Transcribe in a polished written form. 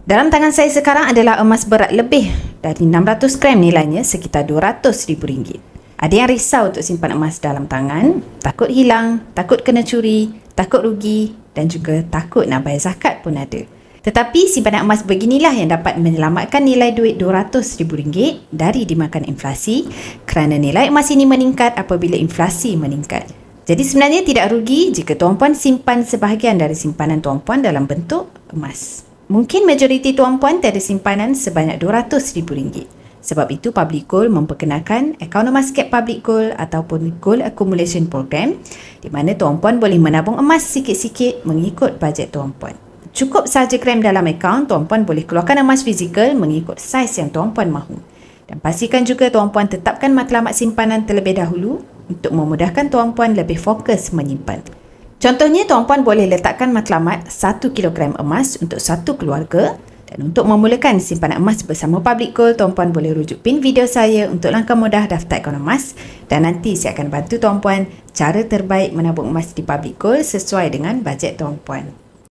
Dalam tangan saya sekarang adalah emas berat lebih dari 600 gram, nilainya sekitar RM200,000. Ada yang risau untuk simpan emas dalam tangan, takut hilang, takut kena curi, takut rugi dan juga takut nak bayar zakat pun ada. Tetapi simpanan emas beginilah yang dapat menyelamatkan nilai duit RM200,000 dari dimakan inflasi, kerana nilai emas ini meningkat apabila inflasi meningkat. Jadi sebenarnya tidak rugi jika tuan-puan simpan sebahagian dari simpanan tuan-puan dalam bentuk emas. Mungkin majoriti tuan-puan tiada simpanan sebanyak RM200,000. Sebab itu Public Gold memperkenalkan akaun emas Cap Public Gold ataupun Gold Accumulation Program, di mana tuan-puan boleh menabung emas sikit-sikit mengikut bajet tuan-puan. Cukup sahaja gram dalam akaun, tuan-puan boleh keluarkan emas fizikal mengikut saiz yang tuan-puan mahu. Dan pastikan juga tuan-puan tetapkan matlamat simpanan terlebih dahulu untuk memudahkan tuan-puan lebih fokus menyimpan. Contohnya, tuan-puan boleh letakkan matlamat 1 kilogram emas untuk satu keluarga. Dan untuk memulakan simpanan emas bersama Public Gold, tuan-puan boleh rujuk pin video saya untuk langkah mudah daftar akaun emas. Dan nanti saya akan bantu tuan-puan cara terbaik menabung emas di Public Gold sesuai dengan bajet tuan-puan.